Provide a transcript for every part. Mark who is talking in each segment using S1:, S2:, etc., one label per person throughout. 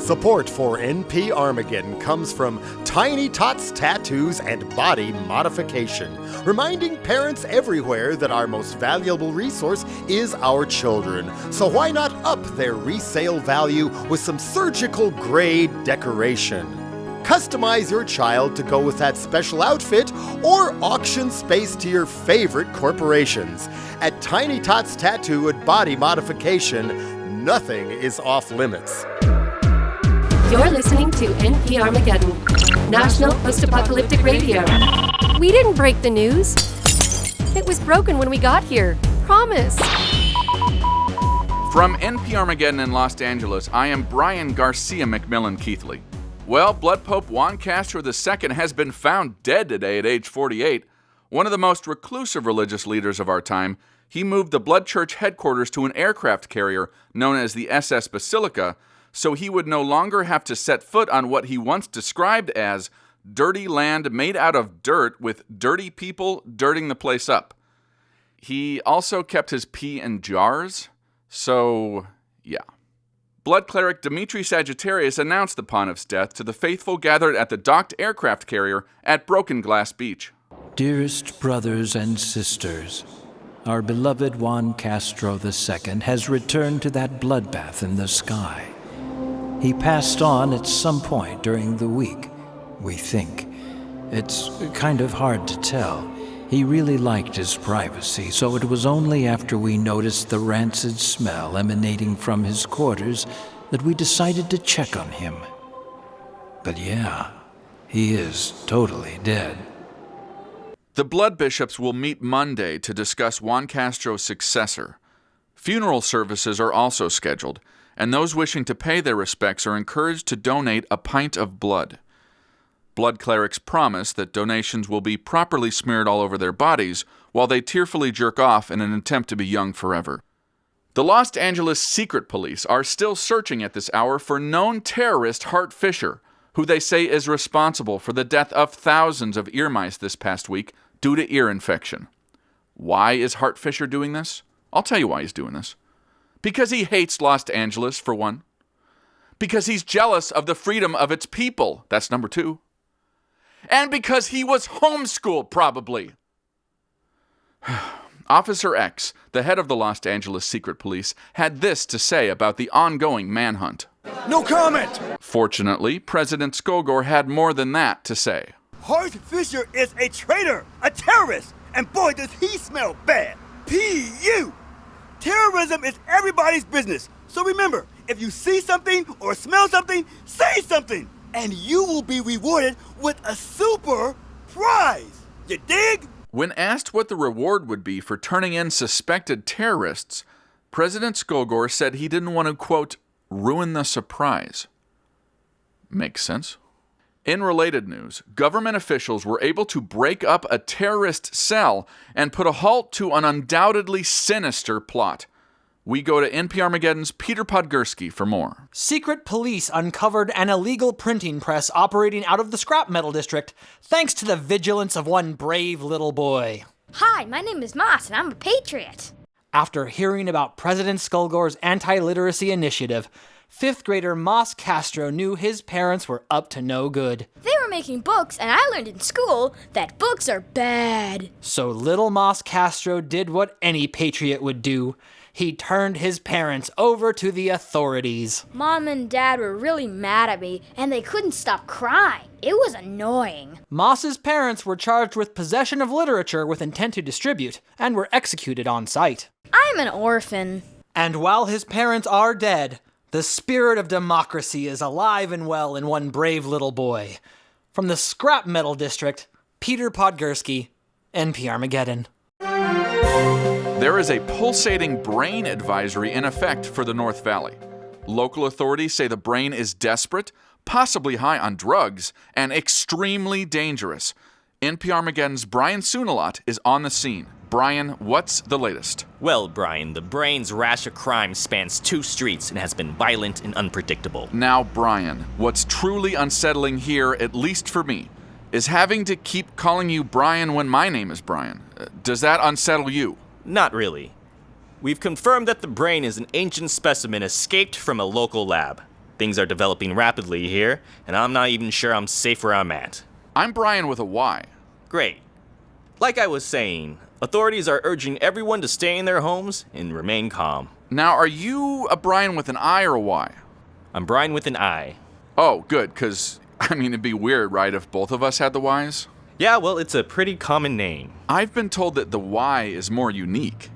S1: Support for NPRmageddon comes from Tiny Tots Tattoos and Body Modification, reminding parents everywhere that our most valuable resource is our children. So why not up their resale value with some surgical grade decoration? Customize your child to go with that special outfit or auction space to your favorite corporations. At Tiny Tots Tattoo and Body Modification, nothing is off limits.
S2: You're listening to NPRmageddon, National Post-Apocalyptic Radio. We didn't break the news. It was broken when we got here. Promise.
S3: From NPRmageddon in Los Angeles, I am Bryan Garcia McMillan Keithley. Well, Blood Pope Juan Castro II has been found dead today at age 48. One of the most reclusive religious leaders of our time, he moved the Blood Church headquarters to an aircraft carrier known as the SS Basilica, so he would no longer have to set foot on what he once described as dirty land made out of dirt with dirty people dirting the place up. He also kept his pee in jars, so yeah. Blood cleric Dimitri Sagittarius announced the Pontiff's death to the faithful gathered at the docked aircraft carrier at Broken Glass Beach.
S4: Dearest brothers and sisters, our beloved Juan Castro II has returned to that bloodbath in the sky. He passed on at some point during the week, we think. It's kind of hard to tell. He really liked his privacy, so it was only after we noticed the rancid smell emanating from his quarters that we decided to check on him. But yeah, he is totally dead.
S3: The blood bishops will meet Monday to discuss Juan Castro's successor. Funeral services are also scheduled, and those wishing to pay their respects are encouraged to donate a pint of blood. Blood clerics promise that donations will be properly smeared all over their bodies while they tearfully jerk off in an attempt to be young forever. The Los Angeles Secret Police are still searching at this hour for known terrorist Hart Fisher, who they say is responsible for the death of thousands of ear mice this past week due to ear infection. Why is Hart Fisher doing this? I'll tell you why he's doing this. Because he hates Los Angeles, for one. Because he's jealous of the freedom of its people. That's number two. And because he was homeschooled, probably. Officer X, the head of the Los Angeles Secret Police, had this to say about the ongoing manhunt.
S5: No comment!
S3: Fortunately, President Skullgore had more than that to say.
S5: Hart Fisher is a traitor, a terrorist, and boy does he smell bad. P.U. Terrorism is everybody's business. So remember, if you see something or smell something, say something, and you will be rewarded with a super prize. You dig?
S3: When asked what the reward would be for turning in suspected terrorists, President Skullgore said he didn't want to, quote, ruin the surprise. Makes sense. In related news, government officials were able to break up a terrorist cell and put a halt to an undoubtedly sinister plot. We go to NPRmageddon's Peter Podgursky for more.
S6: Secret police uncovered an illegal printing press operating out of the scrap metal district, thanks to the vigilance of one brave little boy.
S7: Hi, my name is Moss, and I'm a patriot.
S6: After hearing about President Skullgore's anti-literacy initiative, 5th grader Moss Castro knew his parents were up to no good.
S7: They were making books, and I learned in school that books are bad.
S6: So little Moss Castro did what any patriot would do. He turned his parents over to the authorities.
S7: Mom and Dad were really mad at me, and they couldn't stop crying. It was annoying.
S6: Moss's parents were charged with possession of literature with intent to distribute, and were executed on sight.
S7: I'm an orphan.
S6: And while his parents are dead, the spirit of democracy is alive and well in one brave little boy. From the scrap metal district, Peter Podgursky, NPRmageddon.
S3: There is a pulsating brain advisory in effect for the North Valley. Local authorities say the brain is desperate, possibly high on drugs, and extremely dangerous. NPRmageddon's Bryan Sounalath is on the scene. Bryan, what's the latest?
S8: Well, Bryan, the brain's rash of crime spans 2 streets and has been violent and unpredictable.
S3: Now, Bryan, what's truly unsettling here, at least for me, is having to keep calling you Bryan when my name is Bryan. Does that unsettle you?
S8: Not really. We've confirmed that the brain is an ancient specimen escaped from a local lab. Things are developing rapidly here, and I'm not even sure I'm safe where I'm at.
S3: I'm Bryan with a Y.
S8: Great. Like I was saying, authorities are urging everyone to stay in their homes and remain calm.
S3: Now, are you a Bryan with an I or a Y?
S8: I'm Bryan with an I.
S3: Oh, good, because, it'd be weird, right, if both of us had the Ys?
S8: Yeah, well, it's a pretty common name.
S3: I've been told that the Y is more unique.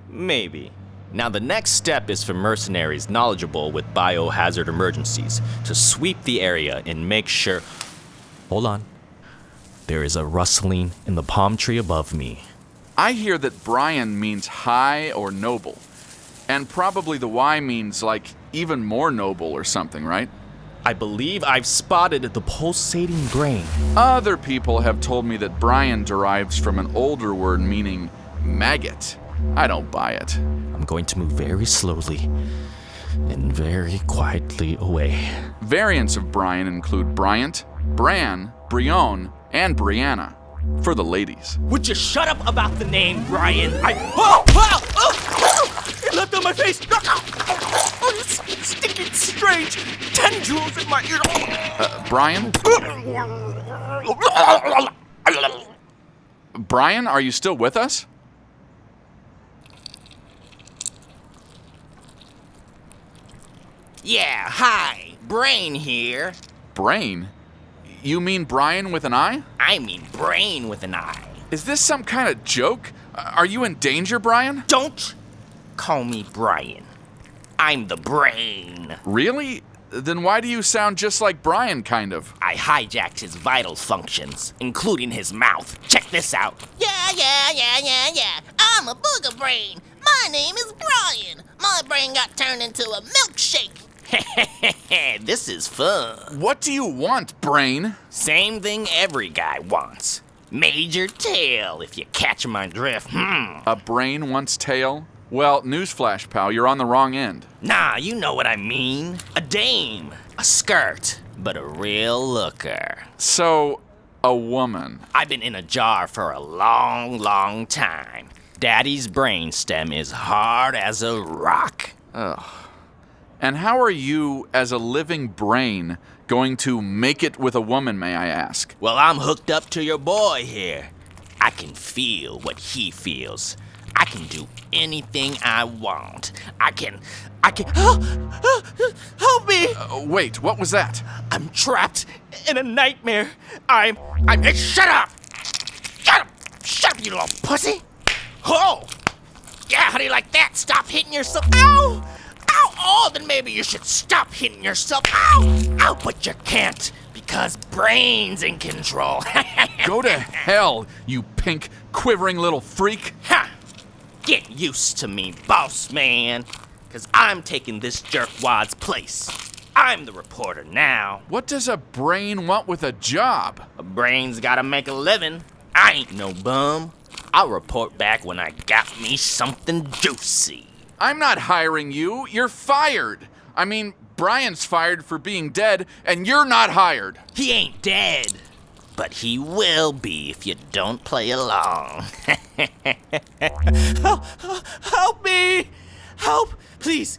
S8: Maybe. Now, the next step is for mercenaries knowledgeable with biohazard emergencies to sweep the area and make sure... Hold on. There is a rustling in the palm tree above me.
S3: I hear that Bryan means high or noble. And probably the Y means, even more noble or something, right?
S8: I believe I've spotted the pulsating brain.
S3: Other people have told me that Bryan derives from an older word meaning maggot. I don't buy it.
S8: I'm going to move very slowly and very quietly away.
S3: Variants of Bryan include Bryant, Bran, Brion, and Brianna. For the ladies.
S8: Would you shut up about the name, Bryan? It left on my face! Oh, it's stinking strange! Tendrils in my ear!
S3: Bryan? Bryan, are you still with us?
S9: Yeah, hi. Brain here.
S3: Brain? You mean Bryan with an I?
S9: I mean brain with an I.
S3: Is this some kind of joke? Are you in danger, Bryan?
S9: Don't call me Bryan. I'm the brain.
S3: Really? Then why do you sound just like Bryan, kind of?
S9: I hijacked his vital functions, including his mouth. Check this out. Yeah. I'm a booger brain. My name is Bryan. My brain got turned into a milkshake. This is fun.
S3: What do you want, Brain?
S9: Same thing every guy wants. Major tail, if you catch my drift.
S3: A brain wants tail? Well, newsflash, pal, you're on the wrong end.
S9: Nah, you know what I mean. A dame, a skirt, but a real looker.
S3: So, a woman.
S9: I've been in a jar for a long time. Daddy's brainstem is hard as a rock.
S3: Ugh. And how are you, as a living brain, going to make it with a woman, may I ask?
S9: Well, I'm hooked up to your boy here. I can feel what he feels. I can do anything I want. I can... Help me!
S3: Wait, what was that?
S9: I'm trapped in a nightmare. Shut up! Shut up, you little pussy! Oh! Yeah, how do you like that? Stop hitting yourself. Ow! Oh, then maybe you should stop hitting yourself. Ow! But you can't, because Brain's in control.
S3: Go to hell, you pink, quivering little freak.
S9: Ha! Get used to me, boss man, because I'm taking this jerkwad's place. I'm the reporter now.
S3: What does a brain want with a job?
S9: A brain's gotta make a living. I ain't no bum. I'll report back when I got me something juicy.
S3: I'm not hiring you. You're fired. I mean, Bryan's fired for being dead, and you're not hired.
S9: He ain't dead, but he will be if you don't play along. Help me! Help! Please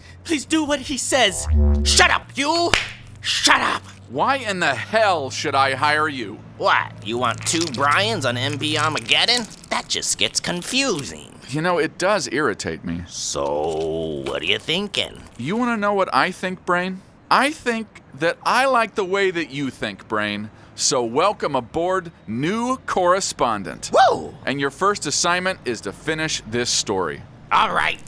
S9: do what he says. Shut up, you! Shut up!
S3: Why in the hell should I hire you?
S9: What, you want two Bryans on NPRmageddon? That just gets confusing.
S3: You know, it does irritate me.
S9: So, what are you thinking?
S3: You want to know what I think, Brain? I think that I like the way that you think, Brain. So welcome aboard, new correspondent.
S9: Whoa!
S3: And your first assignment is to finish this story.
S9: All right.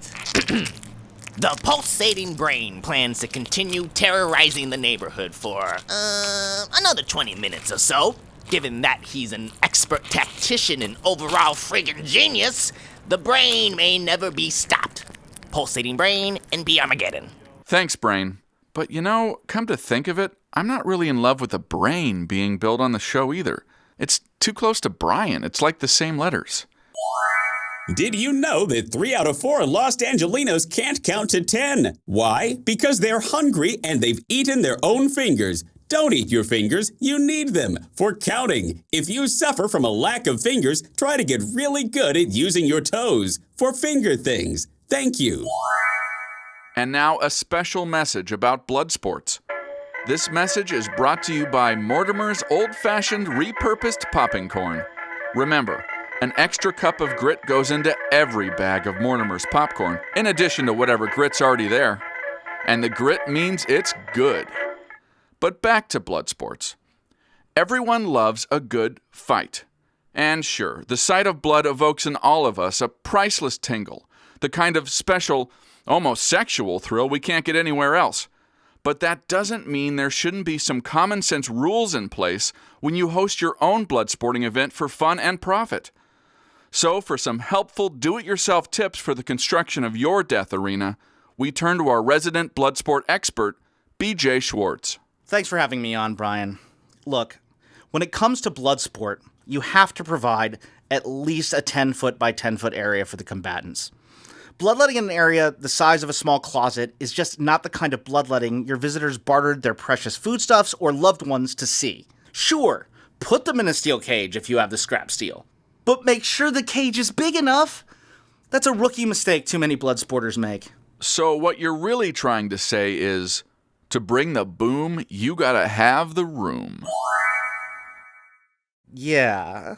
S9: The pulsating brain plans to continue terrorizing the neighborhood for, another 20 minutes or so. Given that he's an expert tactician and overall friggin' genius, the brain may never be stopped. Pulsating brain, NPRmageddon.
S3: Thanks, Brain. But come to think of it, I'm not really in love with the brain being built on the show either. It's too close to Bryan. It's like the same letters.
S10: Did you know that 3 out of 4 Los Angelinos can't count to 10? Why? Because they're hungry and they've eaten their own fingers. Don't eat your fingers, you need them for counting. If you suffer from a lack of fingers, try to get really good at using your toes for finger things. Thank you.
S3: And now a special message about blood sports. This message is brought to you by Mortimer's old-fashioned repurposed popping corn. Remember, an extra cup of grit goes into every bag of Mortimer's popcorn, in addition to whatever grit's already there. And the grit means it's good. But back to blood sports. Everyone loves a good fight. And sure, the sight of blood evokes in all of us a priceless tingle, the kind of special, almost sexual thrill we can't get anywhere else. But that doesn't mean there shouldn't be some common sense rules in place when you host your own blood sporting event for fun and profit. So for some helpful do-it-yourself tips for the construction of your death arena, we turn to our resident blood sport expert, BJ Schwartz.
S11: Thanks for having me on, Bryan. Look, when it comes to blood sport, you have to provide at least a 10-foot by 10-foot area for the combatants. Bloodletting in an area the size of a small closet is just not the kind of bloodletting your visitors bartered their precious foodstuffs or loved ones to see. Sure, put them in a steel cage if you have the scrap steel, but make sure the cage is big enough. That's a rookie mistake too many blood sporters make.
S3: So what you're really trying to say is, to bring the boom, you gotta have the room.
S11: Yeah,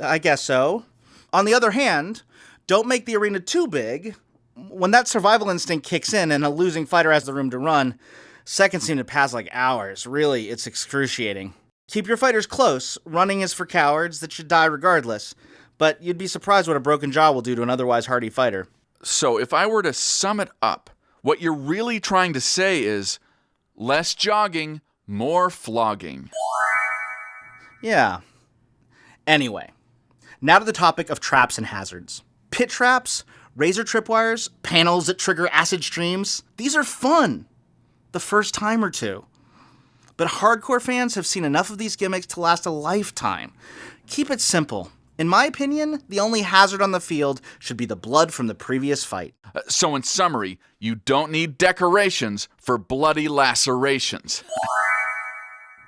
S11: I guess so. On the other hand, don't make the arena too big. When that survival instinct kicks in and a losing fighter has the room to run, seconds seem to pass like hours. Really, it's excruciating. Keep your fighters close. Running is for cowards that should die regardless. But you'd be surprised what a broken jaw will do to an otherwise hardy fighter.
S3: So if I were to sum it up, what you're really trying to say is, less jogging, more flogging.
S11: Yeah. Anyway, now to the topic of traps and hazards. Pit traps, razor tripwires, panels that trigger acid streams. These are fun. The first time or two. But hardcore fans have seen enough of these gimmicks to last a lifetime. Keep it simple. In my opinion, the only hazard on the field should be the blood from the previous fight.
S3: So in summary, you don't need decorations for bloody lacerations.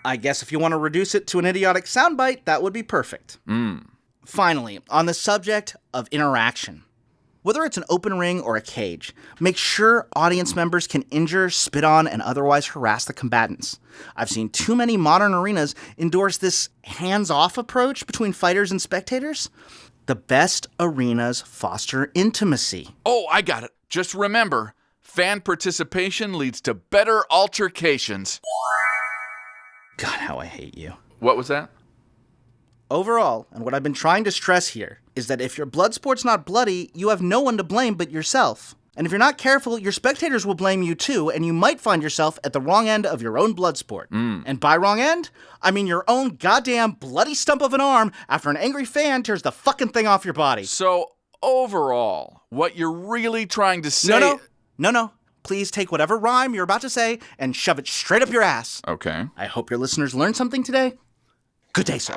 S11: I guess if you want to reduce it to an idiotic soundbite, that would be perfect. Finally, on the subject of interaction. Whether it's an open ring or a cage, make sure audience members can injure, spit on, and otherwise harass the combatants. I've seen too many modern arenas endorse this hands-off approach between fighters and spectators. The best arenas foster intimacy.
S3: Oh, I got it. Just remember, fan participation leads to better altercations.
S11: God, how I hate you.
S3: What was that?
S11: Overall, and what I've been trying to stress here, is that if your blood sport's not bloody, you have no one to blame but yourself. And if you're not careful, your spectators will blame you too, and you might find yourself at the wrong end of your own blood sport. And by wrong end, I mean your own goddamn bloody stump of an arm after an angry fan tears the fucking thing off your body.
S3: So, overall, what you're really trying to say...
S11: No. Please take whatever rhyme you're about to say and shove it straight up your ass.
S3: Okay.
S11: I hope your listeners learned something today. Good day, sir.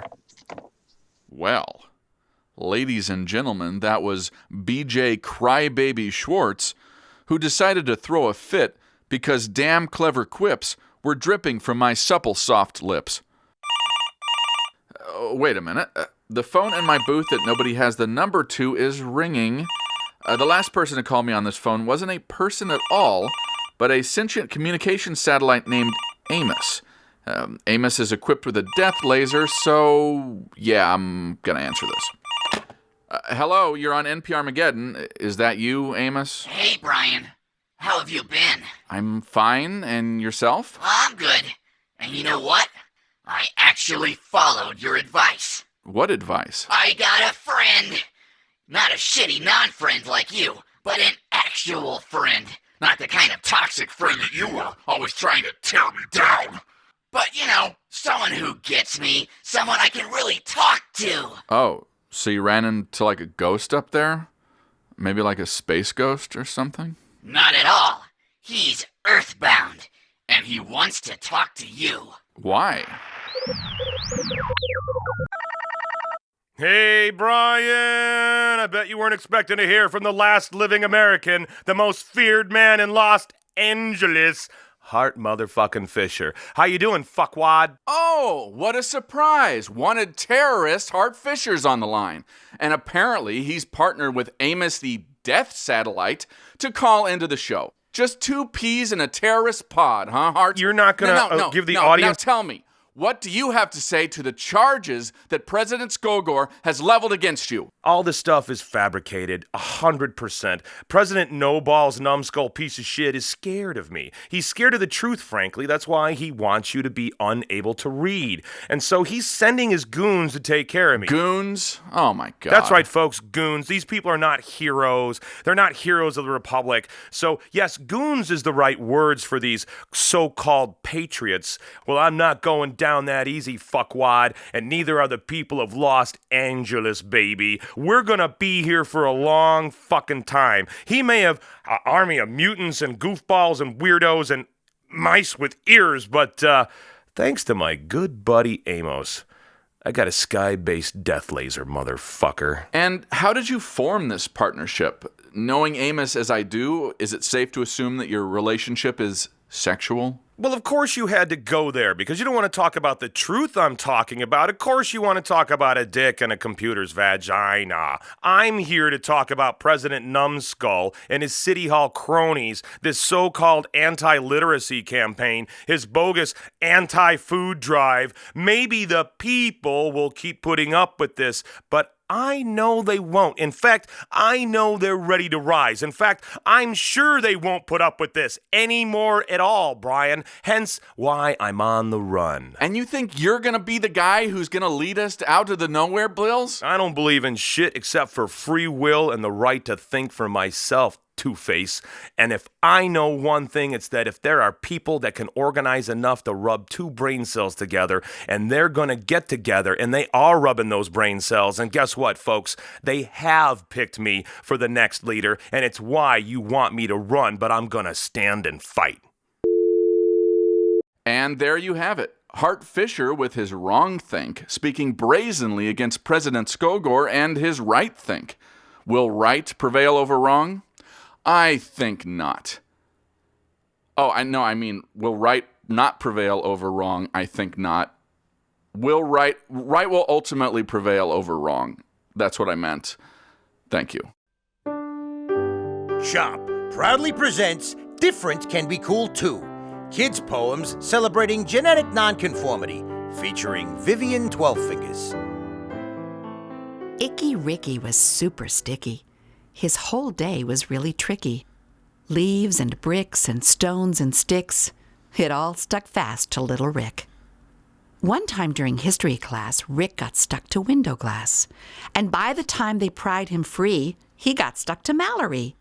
S3: Well, ladies and gentlemen, that was BJ Crybaby Schwartz, who decided to throw a fit because damn clever quips were dripping from my supple soft lips. Wait a minute. The phone in my booth that nobody has the number to is ringing. The last person to call me on this phone wasn't a person at all, but a sentient communication satellite named Amos. Amos is equipped with a death laser, so yeah, I'm gonna answer this. Hello, you're on NPRmageddon. Is that you, Amos?
S12: Hey, Bryan. How have you been?
S3: I'm fine, and yourself?
S12: I'm good. And you know what? I actually followed your advice.
S3: What advice?
S12: I got a friend. Not a shitty non-friend like you, but an actual friend. Not the kind of toxic friend that you were, always trying to tear me down. But, you know, someone who gets me, someone I can really talk to.
S3: Oh, so you ran into like a ghost up there? Maybe like a space ghost or something?
S12: Not at all. He's earthbound, and he wants to talk to you.
S3: Why?
S13: Hey, Bryan! I bet you weren't expecting to hear from the last living American, the most feared man in Los Angeles, Hart motherfucking Fisher. How you doing, fuckwad?
S3: Oh, what a surprise! Wanted terrorist Hart Fisher's on the line. And apparently he's partnered with Amos the Death Satellite to call into the show. Just 2 peas in a terrorist pod, huh, Hart?
S13: You're not gonna give the audience...
S3: Now tell me, what do you have to say to the charges that President Skullgore has leveled against you?
S13: All this stuff is fabricated, 100%. President No-Balls Numbskull piece of shit is scared of me. He's scared of the truth, frankly. That's why he wants you to be unable to read. And so he's sending his goons to take care of me.
S3: Goons? Oh my God.
S13: That's right, folks, goons. These people are not heroes. They're not heroes of the Republic. So, yes, goons is the right words for these so-called patriots. Well, I'm not going down that easy, fuckwad, and neither are the people of Los Angeles, baby. We're gonna be here for a long fucking time. He may have an army of mutants and goofballs and weirdos and mice with ears, but thanks to my good buddy Amos, I got a sky-based death laser, motherfucker.
S3: And how did you form this partnership? Knowing Amos as I do, is it safe to assume that your relationship is sexual?
S13: Well, of course you had to go there, because you don't want to talk about the truth I'm talking about. Of course you want to talk about a dick and a computer's vagina. I'm here to talk about President Numbskull and his City Hall cronies, this so-called anti-literacy campaign, his bogus anti-food drive. Maybe the people will keep putting up with this, but I know they won't. In fact, I know they're ready to rise. In fact, I'm sure they won't put up with this anymore at all, Bryan. Hence why I'm on the run.
S3: And you think you're gonna be the guy who's gonna lead us out of the nowhere, Bills?
S13: I don't believe in shit except for free will and the right to think for myself, Two-Face. And if I know one thing, it's that if there are people that can organize enough to rub 2 brain cells together, and they're gonna get together, and they are rubbing those brain cells, and guess what, folks? They have picked me for the next leader, and it's why you want me to run, but I'm gonna stand and fight.
S3: And there you have it. Hart Fisher with his wrong think, speaking brazenly against President Skullgore and his right think. Will right prevail over wrong? I think not. Oh, I mean, will right not prevail over wrong? I think not. Will right will ultimately prevail over wrong. That's what I meant. Thank you.
S14: Chop proudly presents Different Can Be Cool Too, kids' poems celebrating genetic nonconformity, featuring Vivian 12fingers.
S15: Icky Ricky was super sticky. His whole day was really tricky. Leaves and bricks and stones and sticks, it all stuck fast to little Rick. One time during history class, Rick got stuck to window glass. And by the time they pried him free, he got stuck to Mallory.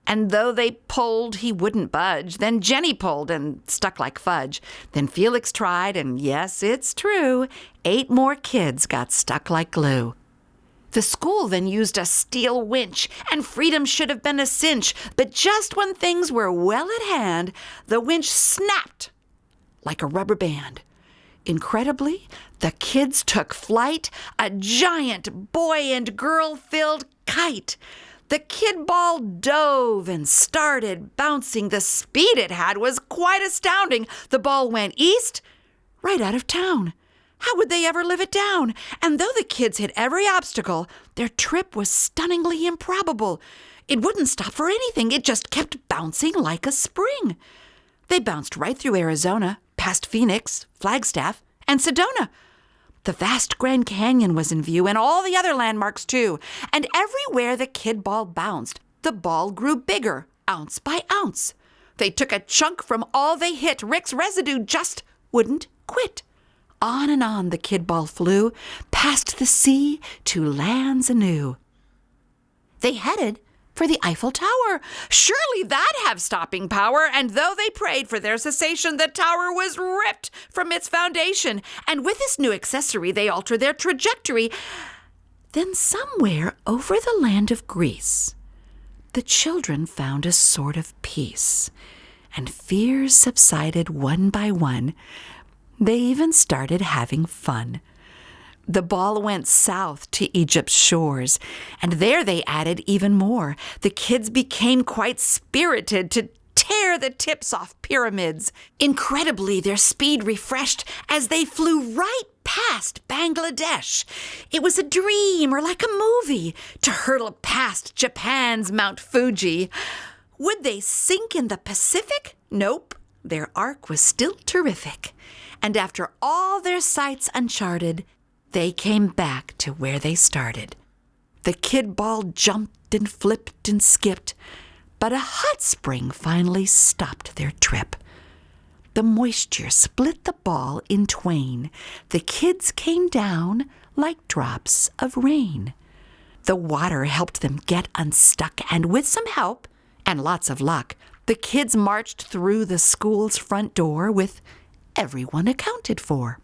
S15: And though they pulled, he wouldn't budge. Then Jenny pulled and stuck like fudge. Then Felix tried, and yes, it's true, 8 more kids got stuck like glue. The school then used a steel winch, and freedom should have been a cinch. But just when things were well at hand, the winch snapped like a rubber band. Incredibly, the kids took flight, a giant boy and girl-filled kite. The kid ball dove and started bouncing. The speed it had was quite astounding. The ball went east, right out of town. How would they ever live it down? And though the kids hit every obstacle, their trip was stunningly improbable. It wouldn't stop for anything. It just kept bouncing like a spring. They bounced right through Arizona, past Phoenix, Flagstaff, and Sedona. The vast Grand Canyon was in view, and all the other landmarks, too. And everywhere the kid ball bounced, the ball grew bigger, ounce by ounce. They took a chunk from all they hit. Rick's residue just wouldn't quit. On and on the kid ball flew, past the sea to lands anew. They headed for the Eiffel Tower. Surely that'd have stopping power, and though they prayed for their cessation, the tower was ripped from its foundation. And with this new accessory, they altered their trajectory. Then somewhere over the land of Greece, the children found a sort of peace, and fears subsided one by one. They even started having fun. The ball went south to Egypt's shores, and there they added even more. The kids became quite spirited to tear the tips off pyramids. Incredibly, their speed refreshed as they flew right past Bangladesh. It was a dream, or like a movie, to hurtle past Japan's Mount Fuji. Would they sink in the Pacific? Nope. Their ark was still terrific. And after all their sights uncharted, they came back to where they started. The kid ball jumped and flipped and skipped, but a hot spring finally stopped their trip. The moisture split the ball in twain. The kids came down like drops of rain. The water helped them get unstuck, and with some help and lots of luck, the kids marched through the school's front door with everyone accounted for.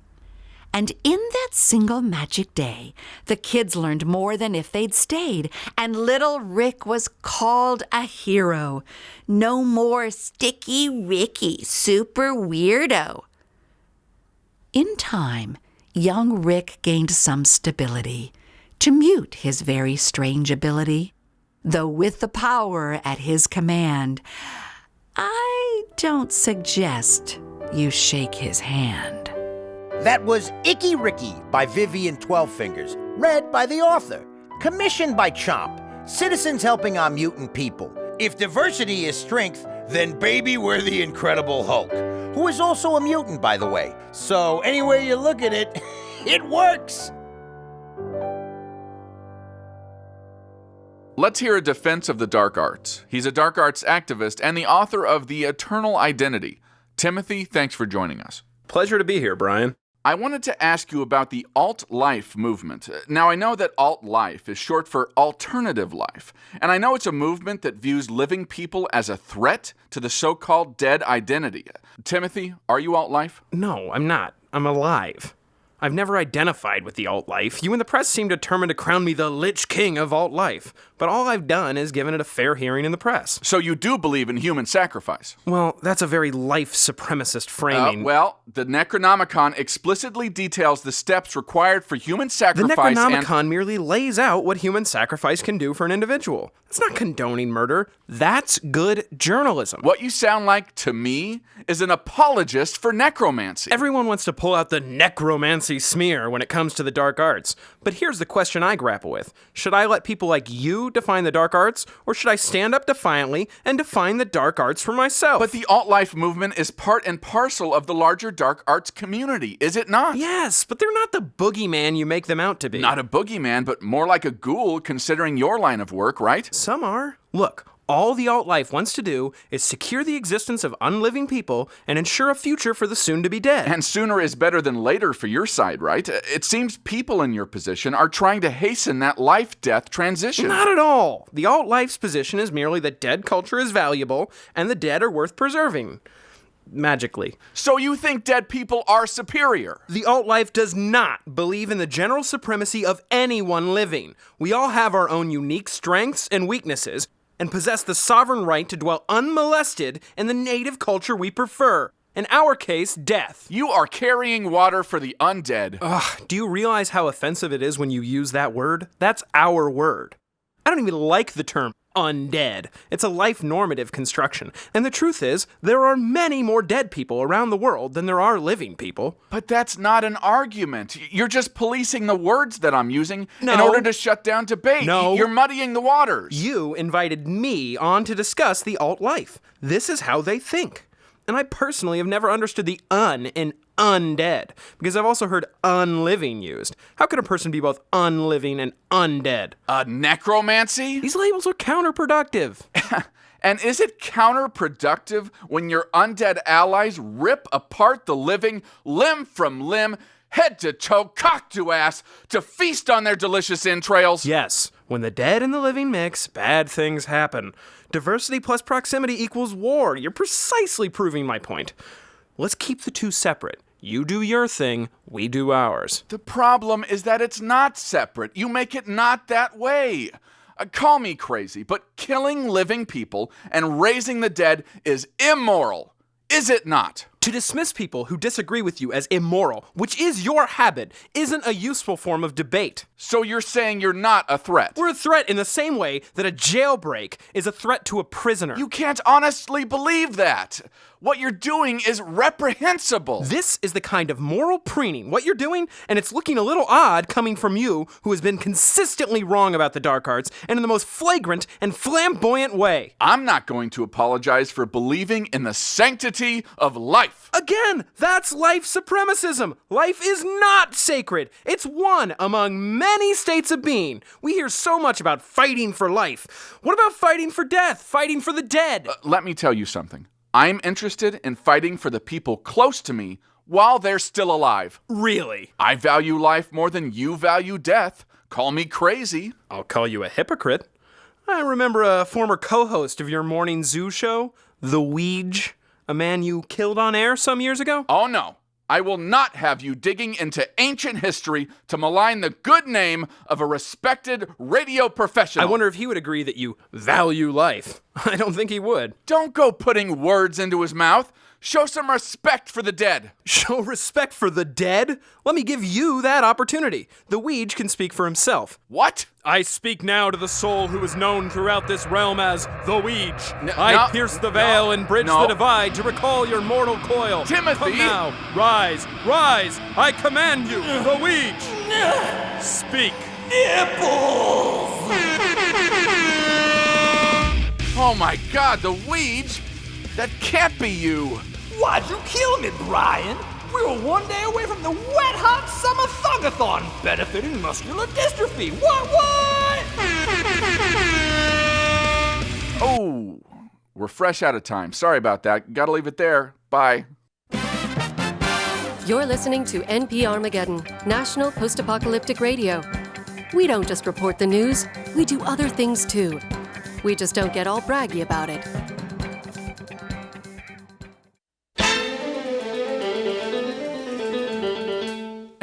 S15: And in that single magic day, the kids learned more than if they'd stayed, and little Rick was called a hero. No more Sticky Ricky, super weirdo. In time, young Rick gained some stability to mute his very strange ability, though with the power at his command, I don't suggest you shake his hand.
S14: That was Icky Ricky by Vivian 12fingers, read by the author, commissioned by Chomp, citizens helping our mutant people. If diversity is strength, then baby, we're the Incredible Hulk, who is also a mutant, by the way. So any way you look at it, it works.
S3: Let's hear a defense of the dark arts. He's a dark arts activist and the author of The Eternal Identity. Timothy, thanks for joining us.
S16: Pleasure to be here, Bryan.
S3: I wanted to ask you about the alt-life movement. Now, I know that alt-life is short for alternative life, and I know it's a movement that views living people as a threat to the so-called dead identity. Timothy, are you alt-life?
S16: No, I'm not. I'm alive. I've never identified with the alt-life. You and the press seem determined to crown me the Lich King of alt-life, but all I've done is given it a fair hearing in the press.
S3: So you do believe in human sacrifice?
S16: Well, that's a very life supremacist framing.
S3: Well, the Necronomicon explicitly details the steps required for human sacrifice.
S16: The Necronomicon merely lays out what human sacrifice can do for an individual. It's not condoning murder. That's good journalism.
S3: What you sound like to me is an apologist for necromancy.
S16: Everyone wants to pull out the necromancy smear when it comes to the dark arts. But here's the question I grapple with. Should I let people like you define the dark arts, or should I stand up defiantly and define the dark arts for myself?
S3: But the alt-life movement is part and parcel of the larger dark arts community, is it not?
S16: Yes, but they're not the boogeyman you make them out to be.
S3: Not a boogeyman, but more like a ghoul, considering your line of work, right?
S16: Some are. Look, all the alt-life wants to do is secure the existence of unliving people and ensure a future for the soon-to-be-dead.
S3: And sooner is better than later for your side, right? It seems people in your position are trying to hasten that life-death transition.
S16: Not at all. The alt-life's position is merely that dead culture is valuable and the dead are worth preserving. Magically.
S3: So you think dead people are superior?
S16: The alt-life does not believe in the general supremacy of anyone living. We all have our own unique strengths and weaknesses, and possess the sovereign right to dwell unmolested in the native culture we prefer. In our case, death.
S3: You are carrying water for the undead.
S16: Ugh, do you realize how offensive it is when you use that word? That's our word. I don't even like the term undead. It's a life-normative construction. And the truth is, there are many more dead people around the world than there are living people.
S3: But that's not an argument. You're just policing the words that I'm using in order to shut down debate.
S16: No.
S3: You're muddying the waters.
S16: You invited me on to discuss the alt-life. This is how they think. And I personally have never understood the un in undead, because I've also heard unliving used. How could a person be both unliving and undead?
S3: Necromancy?
S16: These labels are counterproductive.
S3: And is it counterproductive when your undead allies rip apart the living limb from limb, head to toe, cock to ass, to feast on their delicious entrails?
S16: Yes. When the dead and the living mix, bad things happen. Diversity plus proximity equals war. You're precisely proving my point. Let's keep the two separate. You do your thing, we do ours.
S3: The problem is that it's not separate. You make it not that way. Call me crazy, but killing living people and raising the dead is immoral. Is it not?
S16: To dismiss people who disagree with you as immoral, which is your habit, isn't a useful form of debate.
S3: So you're saying you're not a threat?
S16: We're a threat in the same way that a jailbreak is a threat to a prisoner.
S3: You can't honestly believe that. What you're doing is reprehensible.
S16: This is the kind of moral preening, what you're doing, and it's looking a little odd coming from you, who has been consistently wrong about the dark arts, and in the most flagrant and flamboyant way.
S3: I'm not going to apologize for believing in the sanctity of life.
S16: Again, that's life supremacism. Life is not sacred. It's one among many states of being. We hear so much about fighting for life. What about fighting for death? Fighting for the dead?
S3: Let me tell you something. I'm interested in fighting for the people close to me while they're still alive.
S16: Really?
S3: I value life more than you value death. Call me crazy.
S16: I'll call you a hypocrite. I remember a former co-host of your morning zoo show, The Weege, a man you killed on air some years ago.
S3: Oh no. I will not have you digging into ancient history to malign the good name of a respected radio professional.
S16: I wonder if he would agree that you value life. I don't think he would.
S3: Don't go putting words into his mouth. Show some respect for the dead.
S16: Show respect for the dead? Let me give you that opportunity. The Weege can speak for himself.
S3: What?
S16: I speak now to the soul who is known throughout this realm as the Weege. I pierce the veil and bridge the divide to recall your mortal coil.
S3: Timothy!
S16: Come now, rise, rise! I command you, the Weege! Speak.
S9: Nipples!
S3: Oh my God, the Weege? That can't be you.
S9: Why'd you kill me, Bryan? We were one day away from the wet hot summer thungathon benefiting muscular dystrophy. What?
S3: Oh, we're fresh out of time. Sorry about that. Gotta leave it there. Bye.
S2: You're listening to NPRmageddon, National Post-Apocalyptic Radio. We don't just report the news, we do other things too. We just don't get all braggy about it.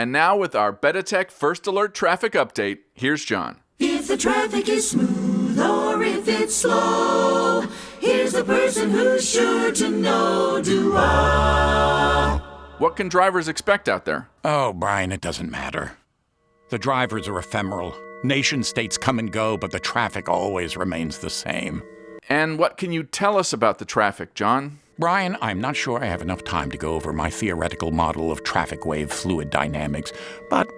S3: And now with our Betatech First Alert traffic update, here's John.
S17: If the traffic is smooth or if it's slow, here's the person who's sure to know.
S3: What can drivers expect out there?
S18: Oh, Bryan, it doesn't matter. The drivers are ephemeral. Nation-states come and go, but the traffic always remains the same.
S3: And what can you tell us about the traffic, John?
S18: Bryan, I'm not sure I have enough time to go over my theoretical model of traffic wave fluid dynamics, but,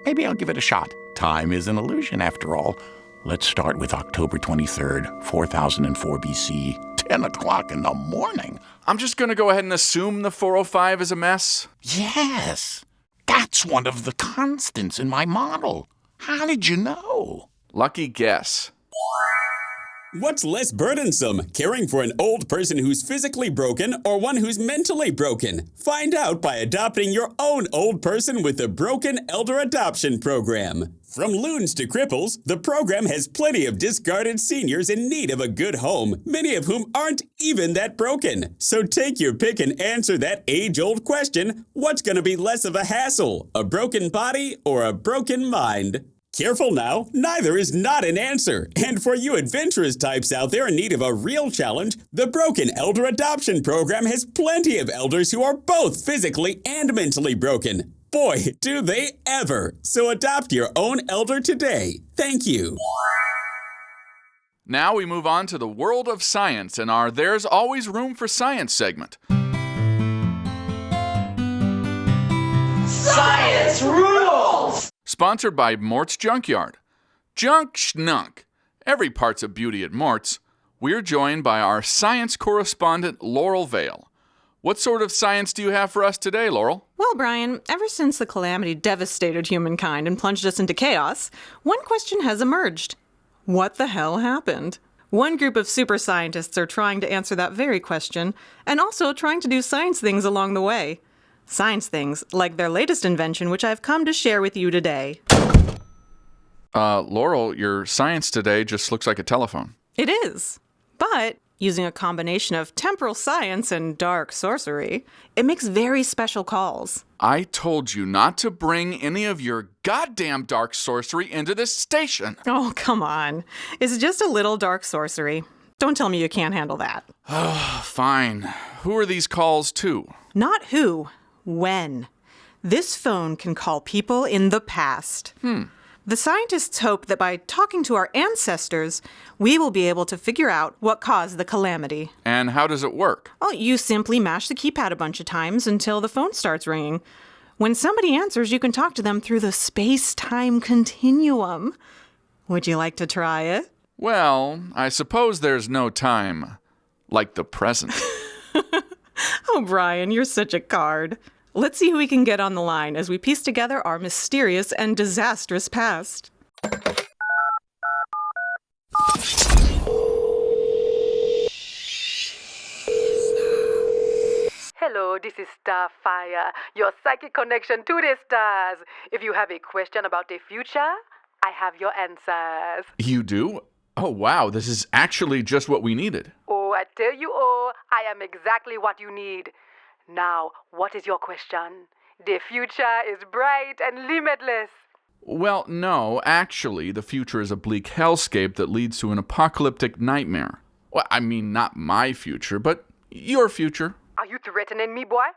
S18: maybe I'll give it a shot. Time is an illusion, after all. Let's start with October 23rd, 4004 BC, 10 o'clock in the morning.
S3: I'm just going to go ahead and assume the 405 is a mess?
S18: Yes, that's one of the constants in my model. How did you know?
S3: Lucky guess.
S10: What's less burdensome, caring for an old person who's physically broken or one who's mentally broken? Find out by adopting your own old person with the Broken Elder Adoption Program. From loons to cripples, the program has plenty of discarded seniors in need of a good home, many of whom aren't even that broken. So take your pick and answer that age-old question, what's going to be less of a hassle, a broken body or a broken mind? Careful now, neither is not an answer. And for you adventurous types out there in need of a real challenge, the Broken Elder Adoption Program has plenty of elders who are both physically and mentally broken. Boy, do they ever! So adopt your own elder today. Thank you.
S3: Now we move on to the world of science and our There's Always Room for Science segment.
S9: Science rules!
S3: Sponsored by Mort's Junkyard. Junk schnunk. Every part's a beauty at Mort's. We're joined by our science correspondent, Laurel Vail. What sort of science do you have for us today, Laurel?
S19: Well, Bryan, ever since the calamity devastated humankind and plunged us into chaos, one question has emerged. What the hell happened? One group of super scientists are trying to answer that very question, and also trying to do science things along the way. Science things, like their latest invention, which I've come to share with you today.
S3: Laurel, your science today just looks like a telephone.
S19: It is. But using a combination of temporal science and dark sorcery, it makes very special calls.
S3: I told you not to bring any of your goddamn dark sorcery into this station.
S19: Oh, come on. It's just a little dark sorcery. Don't tell me you can't handle that.
S3: Fine. Who are these calls to?
S19: Not who. When. This phone can call people in the past. The scientists hope that by talking to our ancestors, we will be able to figure out what caused the calamity.
S3: And how does it work?
S19: Well, you simply mash the keypad a bunch of times until the phone starts ringing. When somebody answers, you can talk to them through the space-time continuum. Would you like to try it?
S3: Well, I suppose there's no time like the present.
S19: Oh, Bryan, you're such a card. Let's see who we can get on the line as we piece together our mysterious and disastrous past.
S20: Hello, this is Starfire, your psychic connection to the stars. If you have a question about the future, I have your answers.
S3: You do? Oh, wow, this is actually just what we needed.
S20: Oh, I tell you, I am exactly what you need. Now, what is your question? The future is bright and limitless.
S3: Well, no, actually, the future is a bleak hellscape that leads to an apocalyptic nightmare. Well, I mean, not my future, but your future.
S20: Are you threatening me, boy?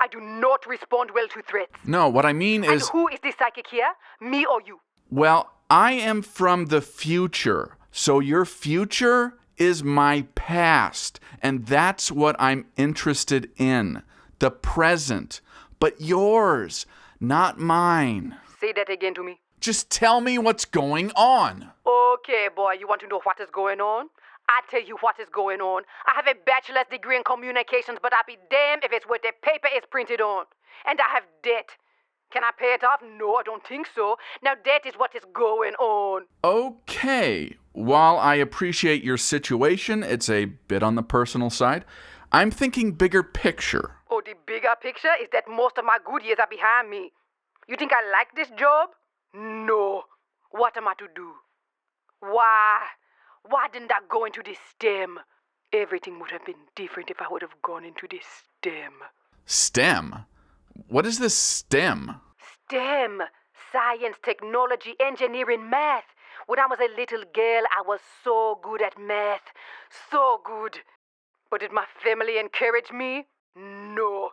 S20: I do not respond well to threats.
S3: No, what I mean is...
S20: And who is the psychic here? Me or you?
S3: Well, I am from the future, so your future is my past, and that's what I'm interested in. The present. But yours, not mine.
S20: Say that again to me.
S3: Just tell me what's going on.
S20: Okay, boy, you want to know what is going on? I tell you what is going on. I have a bachelor's degree in communications, but I'll be damned if it's what the paper is printed on. And I have debt. Can I pay it off? No, I don't think so. Now that is what is going on.
S3: Okay. While I appreciate your situation, it's a bit on the personal side. I'm thinking bigger picture.
S20: Oh, the bigger picture is that most of my good years are behind me. You think I like this job? No. What am I to do? Why didn't I go into the STEM? Everything would have been different if I would have gone into the STEM.
S3: STEM? What is this STEM?
S20: STEM. Science, technology, engineering, math. When I was a little girl, I was so good at math. So good. But did my family encourage me? No.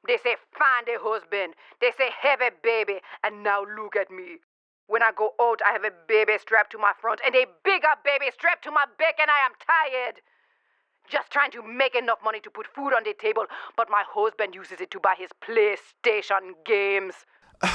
S20: They say, find a husband. They say, have a baby. And now look at me. When I go out, I have a baby strapped to my front and a bigger baby strapped to my back, and I am tired. Just trying to make enough money to put food on the table, but my husband uses it to buy his PlayStation games.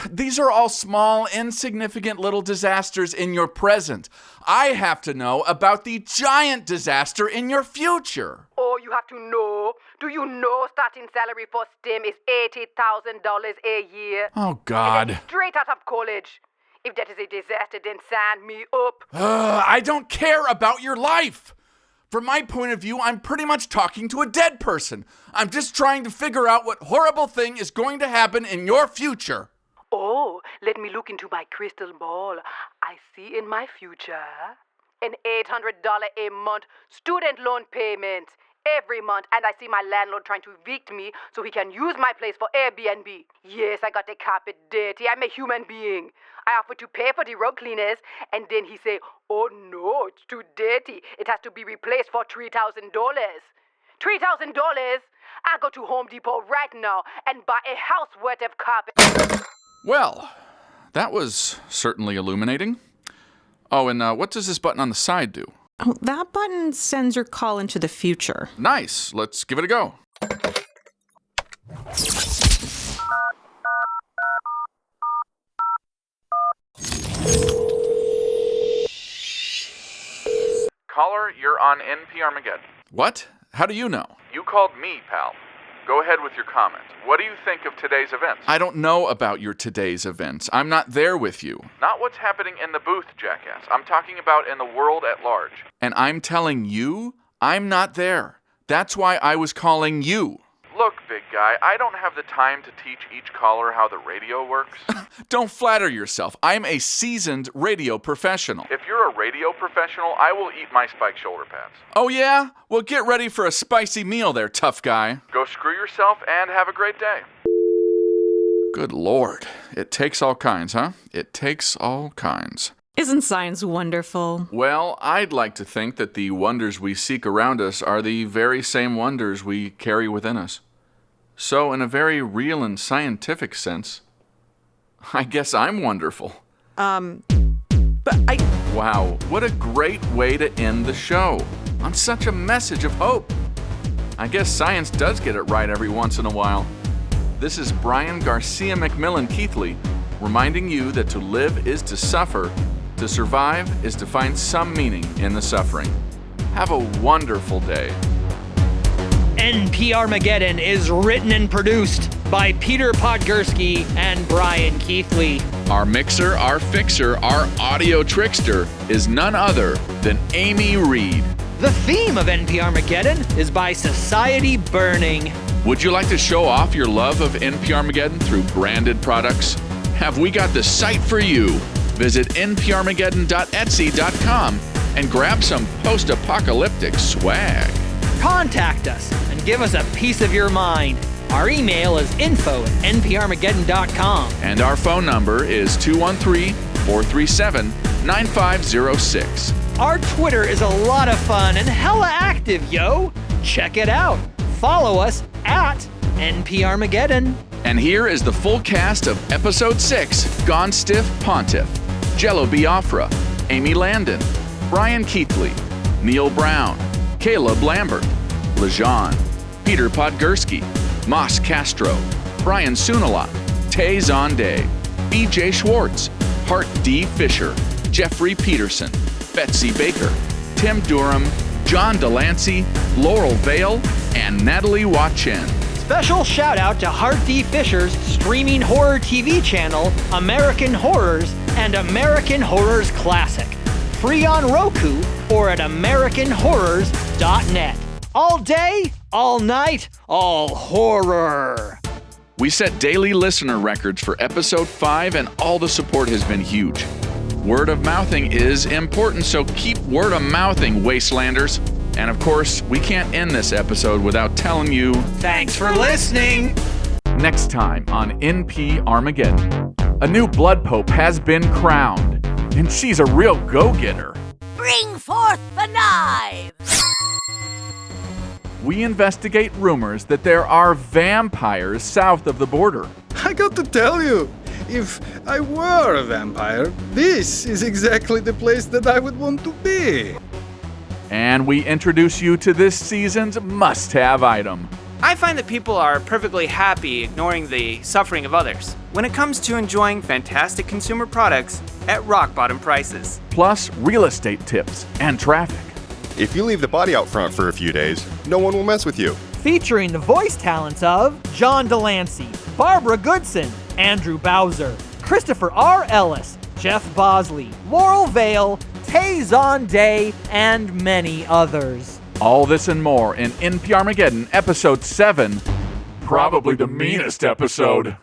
S3: These are all small, insignificant little disasters in your present. I have to know about the giant disaster in your future.
S20: Oh, you have to know. Do you know starting salary for STEM is $80,000 a year?
S3: Oh, God.
S20: And that's straight out of college. If that is a disaster, then sign me up.
S3: I don't care about your life. From my point of view, I'm pretty much talking to a dead person. I'm just trying to figure out what horrible thing is going to happen in your future.
S20: Oh, let me look into my crystal ball. I see in my future an $800 a month student loan payment every month, and I see my landlord trying to evict me so he can use my place for Airbnb. Yes, I got the carpet dirty. I'm a human being. I offered to pay for the rug cleaners, and then he say, oh no, it's too dirty. It has to be replaced for $3,000. $3,000? I go to Home Depot right now and buy a house worth of carpet.
S3: Well, that was certainly illuminating. Oh, and what does this button on the side do?
S19: Oh, that button sends your call into the future.
S3: Nice. Let's give it a go. Caller, you're on NPRmageddon. What? How do you know? You called me, pal. Go ahead with your comment. What do you think of today's events? I don't know about your today's events. I'm not there with you. Not what's happening in the booth, jackass. I'm talking about in the world at large. And I'm telling you, I'm not there. That's why I was calling you. Look, big guy, I don't have the time to teach each caller how the radio works. Don't flatter yourself. I'm a seasoned radio professional. If you're a radio professional, I will eat my spiked shoulder pads. Oh yeah? Well, get ready for a spicy meal there, tough guy. Go screw yourself and have a great day. Good Lord. It takes all kinds, huh? It takes all kinds.
S19: Isn't science wonderful?
S3: Well, I'd like to think that the wonders we seek around us are the very same wonders we carry within us. So, in a very real and scientific sense, I guess I'm wonderful.
S9: But
S3: Wow, what a great way to end the show. On such a message of hope. I guess science does get it right every once in a while. This is Bryan Garcia McMillan Keithley, reminding you that to live is to suffer, to survive is to find some meaning in the suffering. Have a wonderful day.
S6: NPRmageddon is written and produced by Peter Podgursky and Bryan Keithley.
S3: Our mixer, our fixer, our audio trickster is none other than Amy Reed.
S6: The theme of NPRmageddon is by Society Burning.
S3: Would you like to show off your love of NPRmageddon through branded products? Have we got the site for you? Visit nprmageddon.etsy.com and grab some post-apocalyptic swag.
S6: Contact us and give us a piece of your mind. Our email is info@nprmageddon.com.
S3: And our phone number is 213-437-9506.
S6: Our Twitter is a lot of fun and hella active, yo. Check it out. Follow us at NPRmageddon.
S3: And here is the full cast of Episode 6, Gone Stiff Pontiff. Jello Biafra, Amy Landon, Bryan Keithley, Neal Brown, Caleb Lambert, LeJon, Peter Podgursky, Moss Castro, Brian Sounalath, Tay Zonday, B.J. Schwartz, Hart D. Fisher, Jeffrey Peterson, Betsy Baker, Tim Durham, John Lancie, Laurel Vail, and Natalie Wachen.
S6: Special shout out to Hart D. Fisher's streaming horror TV channel, American Horrors and American Horrors Classic. Free on Roku or at AmericanHorrors.net. All day, all night, all horror.
S3: We set daily listener records for Episode 5, and all the support has been huge. Word of mouthing is important, so keep word of mouthing, Wastelanders. And of course, we can't end this episode without telling you,
S6: thanks for listening.
S3: Next time on NPRmageddon, a new blood pope has been crowned, and she's a real go-getter.
S17: Bring forth the knives!
S3: We investigate rumors that there are vampires south of the border.
S21: I got to tell you, if I were a vampire, this is exactly the place that I would want to be.
S3: And we introduce you to this season's must-have item.
S16: I find that people are perfectly happy ignoring the suffering of others when it comes to enjoying fantastic consumer products at rock-bottom prices.
S3: Plus real estate tips and traffic.
S22: If you leave the body out front for a few days, no one will mess with you.
S6: Featuring the voice talents of John Delancey, Barbara Goodson, Andrew Bowser, Christopher R. Ellis, Jeff Bosley, Laurel Vail, Tay Zonday, and many others.
S3: All this and more in NPRmageddon Episode 7, probably the meanest episode.